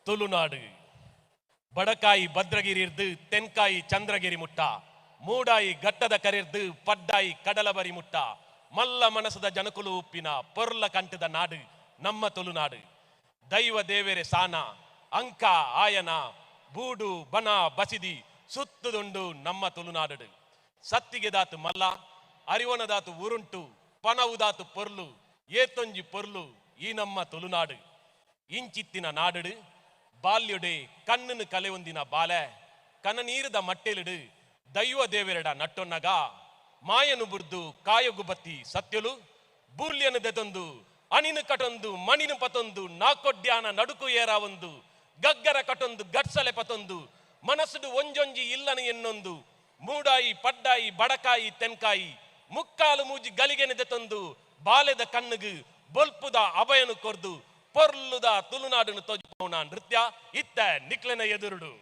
ತುಳುನಾಡು ಬಡಕಾಯಿ ಭದ್ರಗಿರಿ ಇರ್ದು ತೆನ್ಕಾಯಿ ಚಂದ್ರಗಿರಿ ಮುಟ್ಟ ಮೂಡಾಯಿ ಘಟ್ಟದ ಕರಿರ್ದು ಪಡ್ಡಾಯಿ ಕಡಲಬರಿ ಮುಟ್ಟ ಮಲ್ಲ ಮನಸದ ಜನಕುಲು ಉಪ್ಪಿನ ಪೊರ್ಲ ಕಂಠದ ನಾಡು ನಮ್ಮ ತುಳುನಾಡು. ದೈವ ದೇವೆರೆ ಸಾನ ಅಂಕ ಆಯನ ಬೂಡು ಬನ ಬಸಿದಿ ಸುತ್ತುದುಂಡು ನಮ್ಮ ತುಳುನಾಡು. ಸತ್ತಿಗೆ ದಾತು ಮಲ್ಲ ಅರಿವನದಾತು ಉರುಂಟು ಪನವುದಾತು ಪೊರ್ಲು ಏತೊಂಜಿ ಪೊರ್ಲು ಈ ನಮ್ಮ ತುಳುನಾಡು. ಇಂಚಿತ್ತಿನ ನಾಡು ಬಾಲ್ಯೊಡೆ ಕಣ್ಣನು ಕಲೆ ಒಂದಿನ ಬಾಲೆ ಕನ ನೀರದ ಮಟ್ಟೆಲಿಡು ದೈವ ದೇವೆರಡ ನಟ್ಟೊನ್ನಗ ಮಾಯನು ಬುರ್ದು ಕಾಯಗು ಬತ್ತಿ ಸತ್ಯಲು ಬೂಲ್ಯನು ದೆತೊಂದು ಅಣಿನು ಕಟೊಂದು ಮಣಿನು ಪತೊಂದು ನಾಕೊಡ್ಯಾನ ನಡುಕು ಏರ ಒಂದು ಗಗ್ಗರ ಕಟೊಂದು ಗಟ್ಸಲೆ ಪತೊಂದು ಮನಸ್ಸುಡು ಒಂಜೊಂಜಿ ಇಲ್ಲನು ಎನ್ನೊಂದು ಮೂಡಾಯಿ ಪಡ್ಡಾಯಿ ಬಡಕಾಯಿ ತೆನ್ಕಾಯಿ ಮುಕ್ಕಾಲು ಮೂಜಿ ಗಲಿಗೆನೆ ದೆತೊಂದು ಬಾಲೆದ ಕಣ್ಣುಗು ಬೊಲ್ಪುದ ಅಭಯನು ಕೊರ್ದು ಪೊರ್ಲುದ ತುಳುನಾಡನ್ನು ತೋಜಿಪೋಣ ನೃತ್ಯ ಇತ್ತ ನಿಕ್ಲೆನ ಎದುರುಡು.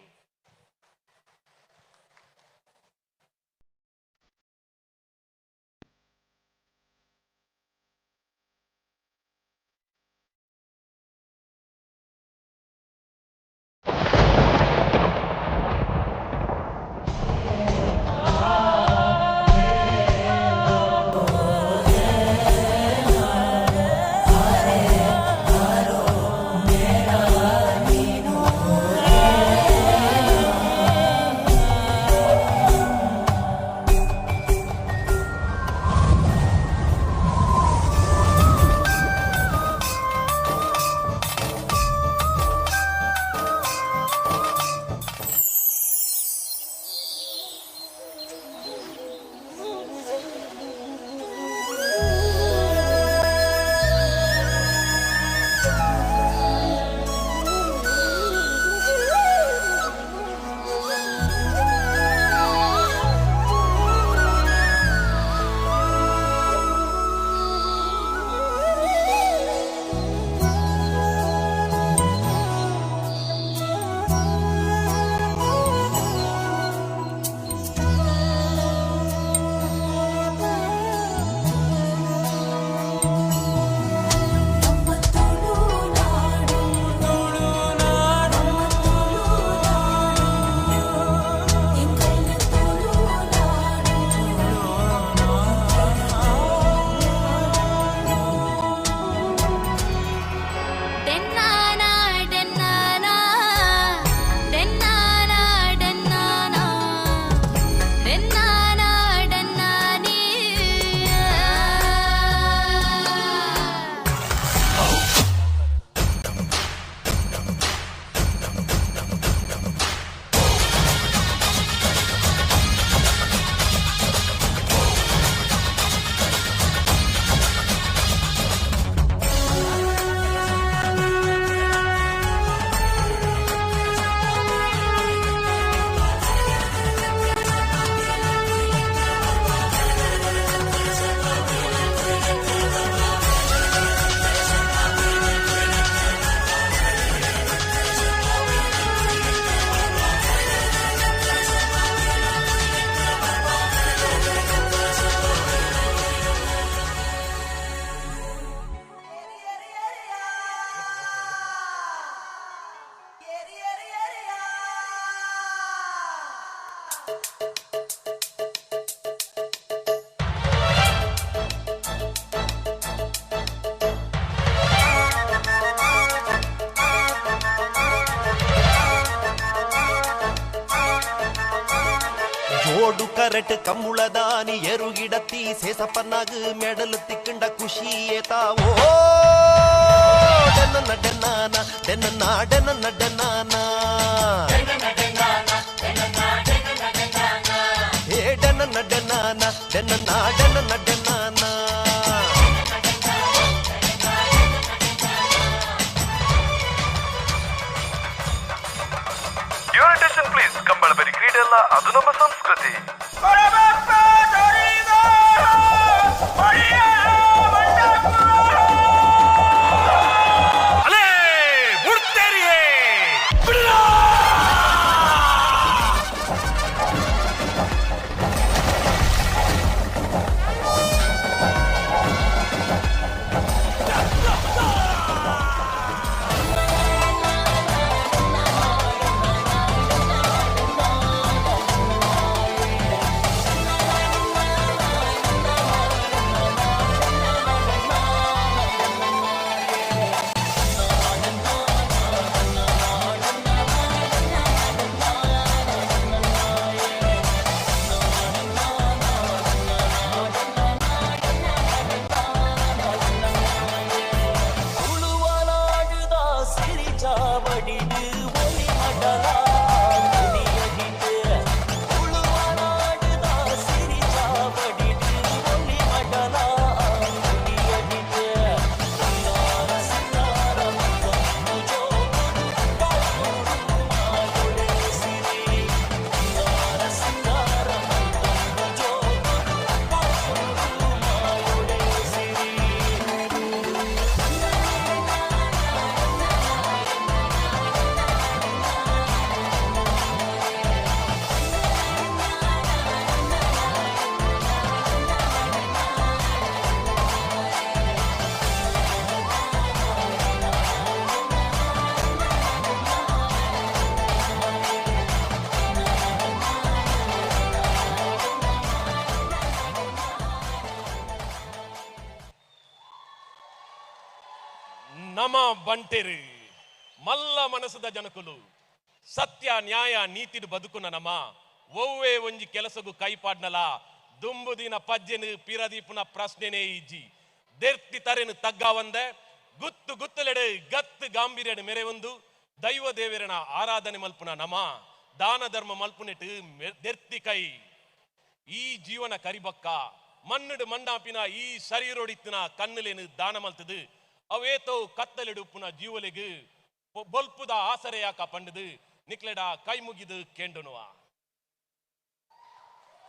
ಜೋಡು ಕರೆಟ್ ಕಮ್ಮುಳದಾನಿ ಎರುಗಿಡತ್ತಿ ಸೇಸಪ್ಪನಾಗ ಮೆಡಲ್ ತಿಕ್ಕಂಡ ಖುಷಿ ಏತಾವೋ ಡೆನ್ನ ಡೆನ್ನಾನ ಡೆನ್ನ ಡೆನ್ನ ಡೆನ್ನಾನ ಏ ಡೆನ್ನ ಡೆನ್ನಾನ ಡೆನ್ನ ಡೆನ್ನ ಡೆನ್ನಾನ Your attention please, ಕಂಬಳಬರಿ ಕ್ರೀಡೆಲ್ಲ ಅದು ನಮ್ಮ ಸಂಸ್ಕೃತಿ. வடிடு ஒளி மடலா முடியடிட்டு உழுவனாடுதா சிரிச்சா வடிடு ஒளி மடலா முடியடிட்டு சிங்கார சிங்கார முத்தம் ஜோடு பால்கொடு மாயோடே சிரி சிங்கார சிங்கார முத்தம் ஜோடு பால்கொடு மாயோடே சிரி ನಮ ಬಂಟೆರು ಮಲ್ಲ ಮನಸ್ಸದ ಜನಕುಲು ಸತ್ಯ ನ್ಯಾಯ ನೀತಿಡು ಬದುಕುನ ನಮ ಒವ್ವೇ ಒಂಜಿ ಕೆಲಸಗು ಕೈಪಾಡ್ನಲ ದುಂಬು ದಿನ ಪಜ್ಜೆನು ಪಿರದೀಪುನ ಪ್ರಶ್ನೆನೇ ಇಜ್ಜಿ ದೆರ್ತಿ ತರೆನು ತಗ್ಗಾವಂದೆ ಗುತ್ತು ಗುತ್ತಲೆಡೆ ಗತ್ತು ಗಾಂಭೀರ್ಯಡು ಮೆರೆವೊಂದು ದೈವ ದೇವರನ ಆರಾಧನೆ ಮಲ್ಪುನ ನಮ ದಾನ ಧರ್ಮ ಮಲ್ಪುನೆಟ್ ದೆರ್ತಿ ಕೈ ಈ ಜೀವನ ಕರಿಬಕ್ಕ ಮಣ್ಣುಡು ಮಂಡಾಪಿನ ಈ ಶರೀರೋಡಿತ್ತಿನ ಕಣ್ಣುಲೇನು ದಾನ ಮಲ್ತದು ಅವೇತೋ ಕತ್ತಲೆಡುಪ್ಪುನ ಜೀವಲೆಗು ಬೊಲ್ಪುದ ಆಸರೆಯಾಕ ಪಂಡದು ನಿಕ್ಲೆಡ ಕೈ ಮುಗಿದು ಕೆಂಡುನುವ